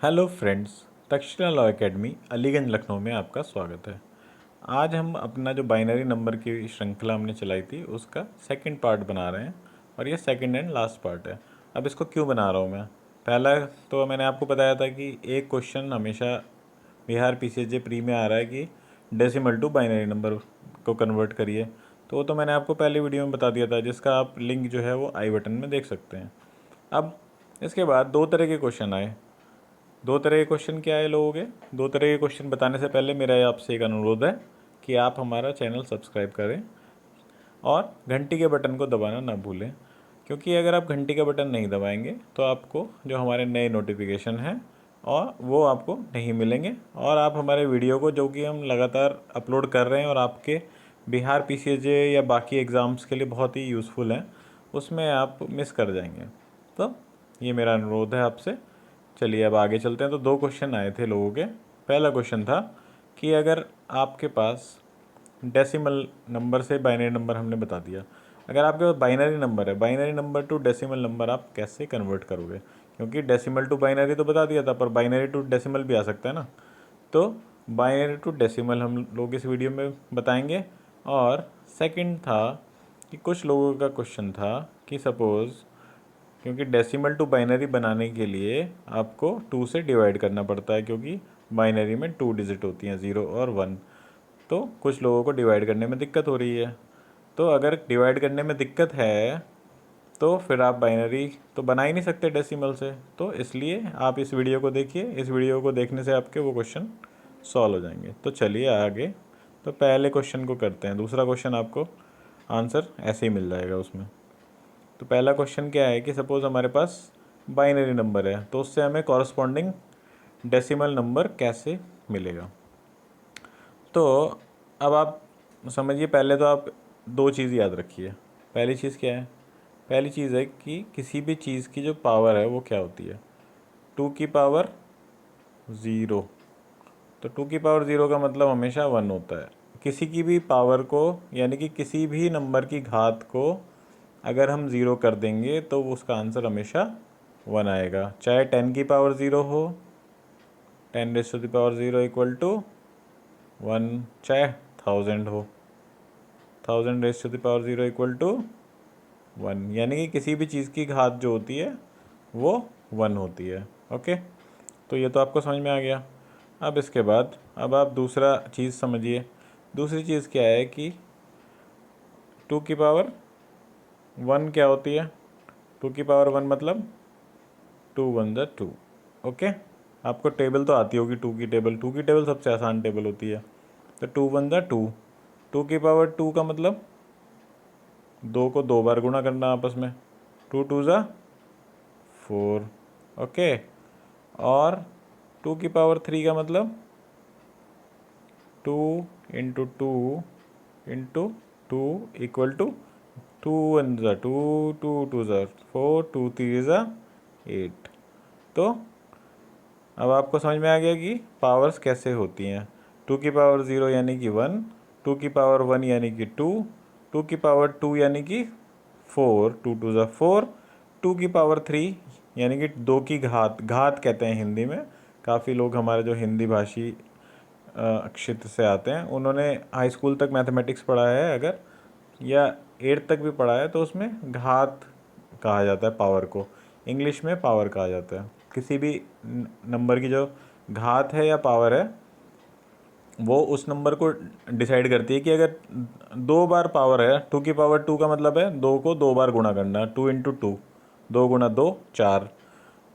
Hello friends, Takshashila law academy Aliganj Lucknow में आपका स्वागत है। आज हम अपना जो बाइनरी नंबर की श्रृंखला हमने चलाई थी उसका सेकंड पार्ट बना रहे हैं और ये सेकंड एंड लास्ट पार्ट है। अब इसको क्यों बना रहा हूँ मैं? पहला तो मैंने आपको बताया था कि एक क्वेश्चन हमेशा बिहार पीसीएसजे प्री में आ रहा है कि डेसिमल टू बाइनरी नंबर को कन्वर्ट करिए। तो वो तो मैंने आपको पहले वीडियो में बता दिया था, जिसका आप लिंक जो है वो आई बटन में देख सकते हैं। अब इसके बाद दो तरह के क्वेश्चन आए। दो तरह के क्वेश्चन क्या है लोगों के? दो तरह के क्वेश्चन बताने से पहले मेरा आपसे एक अनुरोध है कि आप हमारा चैनल सब्सक्राइब करें और घंटी के बटन को दबाना ना भूलें, क्योंकि अगर आप घंटी का बटन नहीं दबाएंगे तो आपको जो हमारे नए नोटिफिकेशन हैं और वो आपको नहीं मिलेंगे, और आप हमारे वीडियो को जो कि हम लगातार अपलोड कर रहे हैं और आपके बिहार पीसीएसजे या बाकी एग्ज़ाम्स के लिए बहुत ही यूज़फुल हैं, उसमें आप मिस कर जाएंगे। तो ये मेरा अनुरोध है आपसे। चलिए अब आगे चलते हैं। तो दो क्वेश्चन आए थे लोगों के। पहला क्वेश्चन था कि अगर आपके पास डेसिमल नंबर से बाइनरी नंबर हमने बता दिया, अगर आपके पास बाइनरी नंबर है, binary number two decimal number आप कैसे कन्वर्ट करोगे? क्योंकि डेसिमल टू बाइनरी तो बता दिया था, पर बाइनरी टू डेसिमल भी आ सकता है ना। तो बाइनरी टू डेसिमल हम लोग इस वीडियो में बताएंगे। और सेकंड था कि कुछ लोगों का क्वेश्चन था कि सपोज़, क्योंकि डेसिमल टू बाइनरी बनाने के लिए आपको 2 से डिवाइड करना पड़ता है, क्योंकि बाइनरी में 2 डिजिट होती हैं, 0 और 1। तो कुछ लोगों को डिवाइड करने में दिक्कत हो रही है। तो अगर डिवाइड करने में दिक्कत है तो फिर आप बाइनरी तो बना ही नहीं सकते डेसिमल से। तो इसलिए आप इस वीडियो को देखिए, इस वीडियो को देखने से आपके वो क्वेश्चन सॉल्व हो जाएंगे। तो चलिए आगे। तो पहले क्वेश्चन को करते हैं, दूसरा क्वेश्चन आपको आंसर ऐसे ही मिल जाएगा उसमें। तो पहला क्वेश्चन क्या है कि सपोज़ हमारे पास बाइनरी नंबर है, तो उससे हमें कॉरस्पॉन्डिंग डेसिमल नंबर कैसे मिलेगा? तो अब आप समझिए, पहले तो आप दो चीज़ याद रखिए। पहली चीज़ क्या है? पहली चीज़ है कि किसी भी चीज़ की जो पावर है वो क्या होती है? 2 की पावर 0। तो 2 की पावर 0 का मतलब हमेशा 1 होता है। किसी की भी पावर को, यानी कि किसी भी नंबर की घात को अगर हम 0 कर देंगे तो उसका आंसर हमेशा 1 आएगा। चाहे 10 की पावर 0 हो, 10 raise to the power 0 equal to 1। चाहे 1000 हो, 1000 raise to the power 0 equal to 1। यानी कि किसी भी चीज़ की घात जो होती है वो 1 होती है। ओके, तो ये तो आपको समझ में आ गया। अब इसके बाद अब आप दूसरा चीज़ समझिए। दूसरी चीज़ क्या है कि 2 की पावर 1 क्या होती है? 2 की पावर 1 मतलब 2 1 ज़ा 2। ओके, आपको टेबल तो आती होगी 2 की टेबल। 2 की टेबल सबसे आसान टेबल होती है। तो 2 1 ज़ा 2। 2 की पावर 2 का मतलब 2 को 2 बार गुणा करना आपस में। 2 2 ज़ा 4। ओके, और 2 की पावर 3 का मतलब 2 इंटू 2 इंटू 2 इक्वल टू 2 1 ज़ा 2, 2 2 ज़ा 4, 2 3 ज़ा 8। तो अब आपको समझ में आ गया कि पावर्स कैसे होती हैं। 2 की पावर 0 यानी कि 1, 2 की पावर 1 यानी कि 2, 2 की पावर 2 यानी कि 4, 2 2 ज़ा 4, 2 की पावर 3 यानी कि 2 की घात, घात कहते हैं हिंदी में। काफ़ी लोग हमारे जो हिंदी भाषी क्षेत्र से आते हैं, उन्होंने हाई स्कूल तक मैथमेटिक्स पढ़ा है अगर, या 8th तक भी पढ़ा है, तो उसमें घात कहा जाता है पावर को। इंग्लिश में पावर कहा जाता है। किसी भी नंबर की जो घात है या पावर है वो उस नंबर को डिसाइड करती है कि अगर 2 बार पावर है, 2 की पावर 2 का मतलब है 2 को 2 बार गुणा करना, 2 इंटू 2, 2 गुणा 2 4।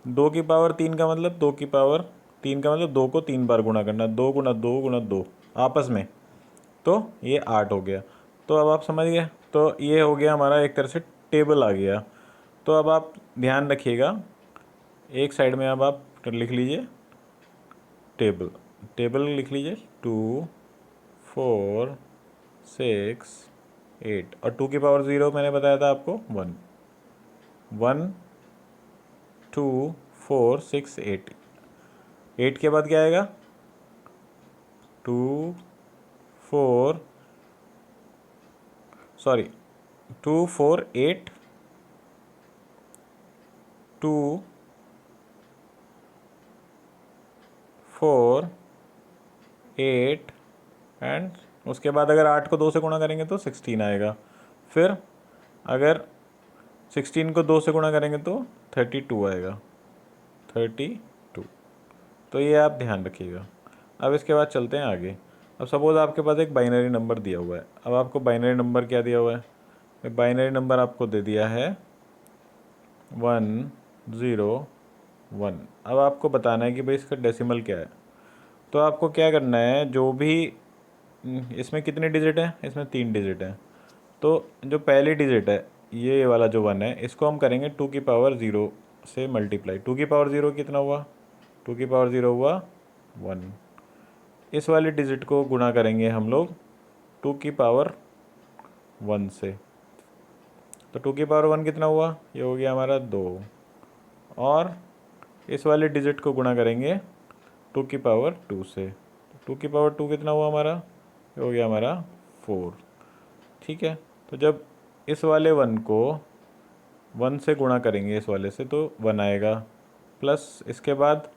2 की पावर 3 का मतलब 2 की पावर 3 का मतलब 2 को 3 बार गुणा करना, 2 गुणा 2 गुणा 2 आपस में। तो ये 8 हो गया। तो अब आप समझ गए। तो ये हो गया हमारा एक तरह से टेबल आ गया। तो अब आप ध्यान रखिएगा, एक साइड में अब आप लिख लीजिए टेबल। टेबल लिख लीजिए 2 4 6 8, और 2 की पावर 0 मैंने बताया था आपको 1। 1 2 4 6 8। 8 के बाद क्या आएगा? 2 4, सॉरी, 2 4 8, 2 4, 8 एंड उसके बाद अगर 8 को 2 से गुणा करेंगे तो 16 आएगा। फिर अगर 16 को 2 से गुणा करेंगे तो 32 आएगा, 32। तो ये आप ध्यान रखिएगा। अब इसके बाद चलते हैं आगे। अब सपोज़ आपके पास एक बाइनरी नंबर दिया हुआ है। अब आपको बाइनरी नंबर क्या दिया हुआ है? बाइनरी नंबर आपको दे दिया है 1 0 1। अब आपको बताना है कि भाई इसका डेसिमल क्या है। तो आपको क्या करना है, जो भी इसमें कितने डिजिट हैं? इसमें 3 डिजिट हैं। तो जो पहली डिजिट है ये वाला जो 1 है, इसको हम करेंगे 2 की पावर 0 से मल्टीप्लाई। 2 की पावर 0 कितना हुआ? 2 की पावर 0 हुआ 1। इस वाली डिजिट को गुणा करेंगे हम लोग 2 की पावर 1 से। तो 2 की पावर 1 कितना हुआ? ये हो गया हमारा 2। और इस वाले डिजिट को गुणा करेंगे 2 की पावर 2 से। 2 की पावर 2 कितना हुआ हमारा? ये हो गया हमारा 4। ठीक है। तो जब इस वाले 1 को 1 से गुणा करेंगे इस वाले से तो 1 आएगा, प्लस इसके बाद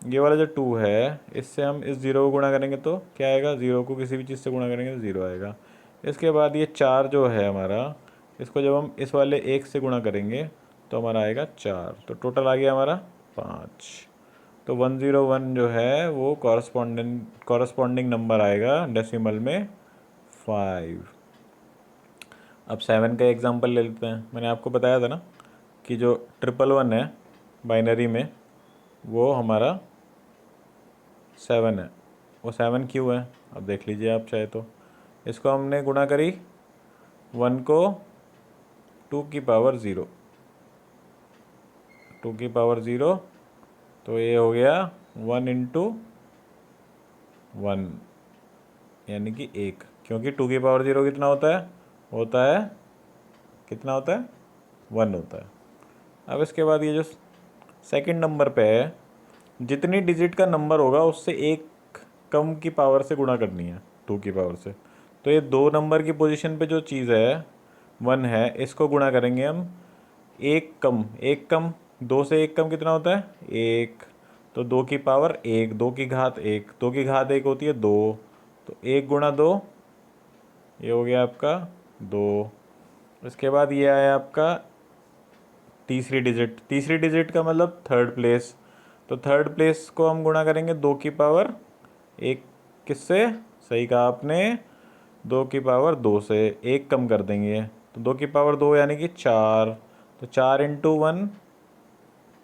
ये वाला जो 2 है इससे हम इस 0 को गुणा करेंगे तो क्या आएगा? 0 को किसी भी चीज़ से गुणा करेंगे तो 0 आएगा। इसके बाद ये 4 जो है हमारा, इसको जब हम इस वाले 1 से गुणा करेंगे तो हमारा आएगा 4। तो टोटल आ गया हमारा 5। तो 101 जो है वो कॉरस्पॉन्डिंग नंबर आएगा डेसिमल में 5। अब 7 का एग्जांपल ले लेते हैं। मैंने आपको बताया था ना कि जो 111 है बाइनरी में वो हमारा 7 है। वो 7 क्यों है? अब देख लीजिए आप चाहे तो। इसको हमने गुणा करी 1 को 2 की पावर 0, 2 की पावर 0, तो ये हो गया 1 इंटू 1 यानी कि 1, क्योंकि 2 की पावर 0 कितना होता है? होता है कितना होता है? 1 होता है। अब इसके बाद ये जो सेकंड नंबर पे है, जितनी डिजिट का नंबर होगा उससे एक कम की पावर से गुणा करनी है 2 की पावर से। तो ये 2 नंबर की पोजीशन पे जो चीज़ है 1 है, इसको गुणा करेंगे हम एक कम 2 से एक कम कितना होता है? 1। तो 2 की पावर 1, 2 की घात 1, 2 की घात 1 होती है 2। तो 1 गुणा 2 ये हो गया आपका 2। इसके बाद ये आया आपका तीसरी डिजिट का मतलब थर्ड प्लेस। तो थर्ड प्लेस को हम गुणा करेंगे 2 की पावर 1 किससे? सही कहा आपने, 2 की पावर 2 से। 1 कम कर देंगे तो 2 की पावर 2 यानी कि 4। तो 4 इंटू 1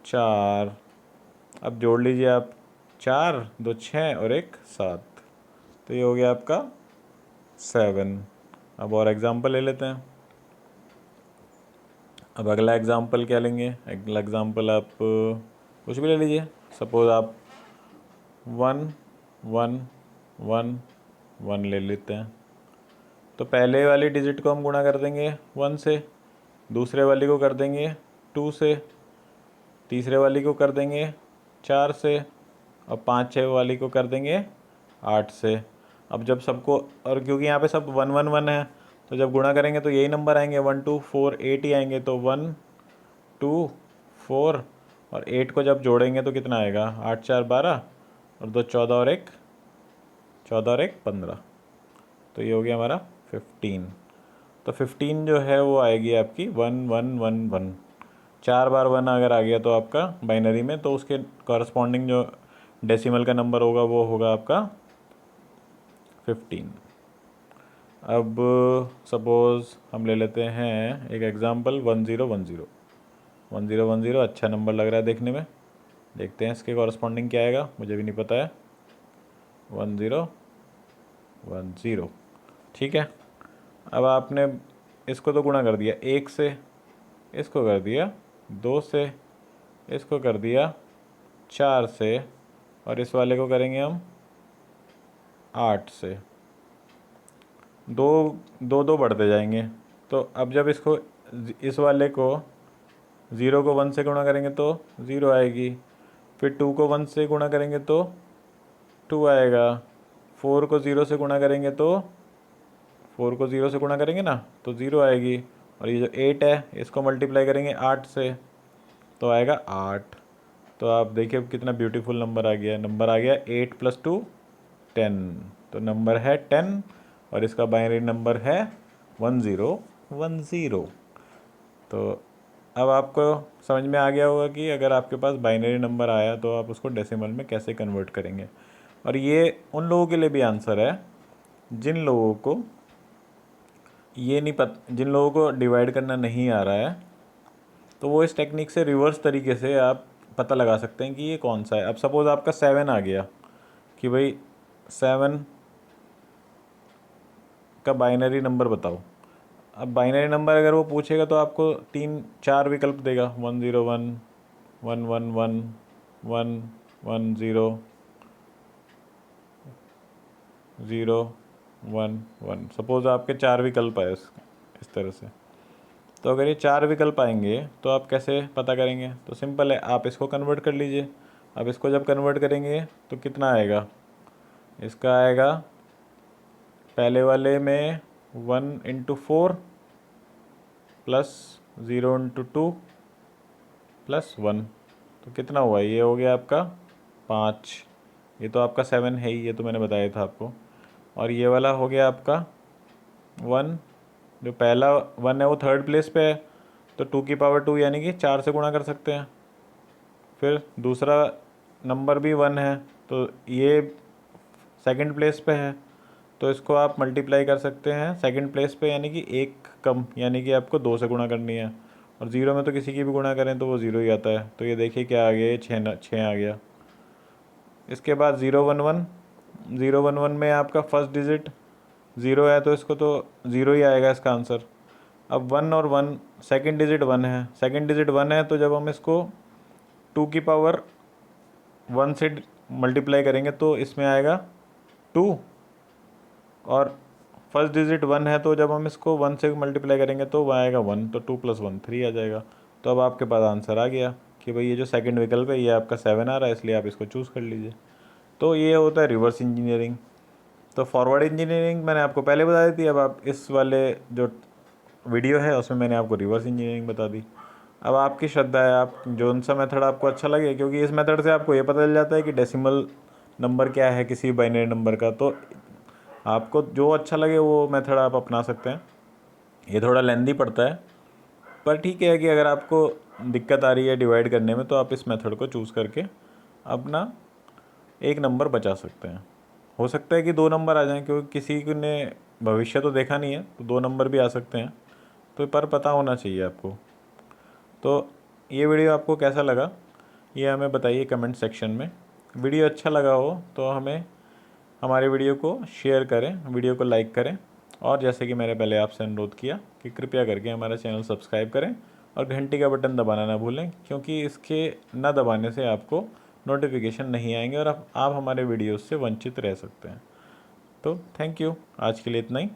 4। अब जोड़ लीजिए आप, 4 2 6 और 1 7। तो ये हो गया आपका 7। अब और एग्जांपल ले लेते हैं। अब अगला एग्जांपल क्या लेंगे? अगला एग्जांपल आप कुछ भी ले लीजिए। सपोज़ आप 1 1 1 1 ले लेते हैं। तो पहले वाली डिजिट को हम गुणा कर देंगे 1 से, दूसरे वाली को कर देंगे 2 से, तीसरे वाली को कर देंगे 4 से, और 5 6 वाली को कर देंगे 8 से। अब जब सबको, और क्योंकि यहाँ पे सब 1 1 1 है, तो जब गुणा करेंगे तो यही नंबर आएंगे 1 2 4 8 ही आएंगे। तो 1 2 4 और 8 को जब जोड़ेंगे तो कितना आएगा? 8 4 12 और 2 14 और 1 15। तो ये हो गया हमारा 15। तो 15 जो है वो आएगी आपकी 1 1 1 1। 4 बार 1 अगर आ गया तो आपका बाइनरी में, तो उसके कॉरस्पॉन्डिंग जो डेसिमल का नंबर होगा वो होगा आपका 15। अब सपोज़ हम ले लेते हैं एक एग्जांपल 1010। 1010 अच्छा नंबर लग रहा है देखने में। देखते हैं इसके कॉरस्पॉन्डिंग क्या आएगा, मुझे भी नहीं पता है। 1010 ठीक है। अब आपने इसको तो गुणा कर दिया 1 से, इसको कर दिया 2 से, इसको कर दिया 4 से, और इस वाले को करेंगे हम 8 से। दो दो दो बढ़ते जाएंगे। तो अब जब इसको, इस वाले को 0 को 1 से गुणा करेंगे तो 0 आएगी, फिर 2 को 1 से गुणा करेंगे तो 2 आएगा, 4 को 0 से गुणा करेंगे तो 4 को 0 से गुणा करेंगे ना तो 0 आएगी, और ये जो 8 है इसको मल्टीप्लाई करेंगे 8 से तो आएगा 8। तो आप देखिए अब कितना ब्यूटीफुल नंबर आ गया। नंबर आ गया 8 + 2 10। तो नंबर है 10 और इसका बाइनरी नंबर है 1010। तो अब आपको समझ में आ गया होगा कि अगर आपके पास बाइनरी नंबर आया तो आप उसको डेसिमल में कैसे कन्वर्ट करेंगे। और ये उन लोगों के लिए भी आंसर है जिन लोगों को ये नहीं पता, जिन लोगों को डिवाइड करना नहीं आ रहा है, तो वो इस टेक्निक से रिवर्स तरीके से आप पता लगा सकते हैं कि ये कौन सा है। अब सपोज़ आपका 7 आ गया कि भाई 7 का बाइनरी नंबर बताओ। अब बाइनरी नंबर अगर वो पूछेगा तो आपको 3-4 विकल्प देगा, 101, 111, 110, 011। सपोज़ आपके 4 विकल्प आए इस तरह से। तो अगर ये 4 विकल्प आएंगे तो आप कैसे पता करेंगे? तो सिंपल है, आप इसको कन्वर्ट कर लीजिए। अब इसको जब कन्वर्ट करेंगे तो कितना आएगा? इसका आएगा पहले वाले में 1 × 4 + 0 × 2 + 1। तो कितना हुआ? ये हो गया आपका 5। ये तो आपका 7 है ही, ये तो मैंने बताया था आपको। और ये वाला हो गया आपका 1। जो पहला 1 है वो थर्ड प्लेस पे है, तो 2 की पावर 2 यानी कि 4 से गुणा कर सकते हैं। फिर दूसरा नंबर भी 1 है, तो ये सेकंड प्लेस पे है, तो इसको आप मल्टीप्लाई कर सकते हैं सेकंड प्लेस पे, यानी कि 1 कम, यानी कि आपको 2 से गुणा करनी है। और 0 में तो किसी की भी गुणा करें तो वो 0 ही आता है। तो ये देखिए क्या आ गया, ये 6 आ गया। इसके बाद 011 में आपका फर्स्ट डिजिट 0 है, तो इसको तो 0 ही आएगा इसका आंसर। अब 1 और 1, सेकंड डिजिट 1 है, सेकंड डिजिट 1 है, तो जब हम इसको 2 की पावर 1 से मल्टीप्लाई करेंगे तो इसमें आएगा 2। और फर्स्ट डिजिट 1 है, तो जब हम इसको 1 से मल्टीप्लाई करेंगे तो वह आएगा 1, तो 2 + 1 3 आ जाएगा। तो अब आपके पास आंसर आ गया कि भाई ये जो सेकंड विकल्प है ये आपका 7 आ रहा है, इसलिए आप इसको चूज़ कर लीजिए। तो ये होता है रिवर्स इंजीनियरिंग। तो फॉरवर्ड इंजीनियरिंग मैंने आपको पहले बता दी थी, अब आप इस वाले जो वीडियो है उसमें मैंने आपको रिवर्स इंजीनियरिंग बता दी। अब आपकी श्रद्धा है, आप जो सा मेथड आपको अच्छा लगे, क्योंकि इस मेथड से आपको ये पता चल जाता है कि डेसिमल नंबर क्या है किसी बाइनरी नंबर का। तो आपको जो अच्छा लगे वो मेथड आप अपना सकते हैं। ये थोड़ा लेंदी पड़ता है, पर ठीक है कि अगर आपको दिक्कत आ रही है डिवाइड करने में तो आप इस मेथड को चूज़ करके अपना एक नंबर बचा सकते हैं। हो सकता है कि 2 नंबर आ जाएं, क्योंकि किसी ने भविष्य तो देखा नहीं है, तो 2 नंबर भी आ सकते हैं। तो पर पता होना चाहिए आपको। तो ये वीडियो आपको कैसा लगा ये हमें बताइए कमेंट सेक्शन में। वीडियो अच्छा लगा हो तो हमें हमारे वीडियो को शेयर करें, वीडियो को लाइक करें, और जैसे कि मैंने पहले आपसे अनुरोध किया कि कृपया करके हमारा चैनल सब्सक्राइब करें और घंटी का बटन दबाना ना भूलें, क्योंकि इसके न दबाने से आपको नोटिफिकेशन नहीं आएंगे और आप हमारे वीडियोस से वंचित रह सकते हैं। तो थैंक यू, आज के लिए इतना ही।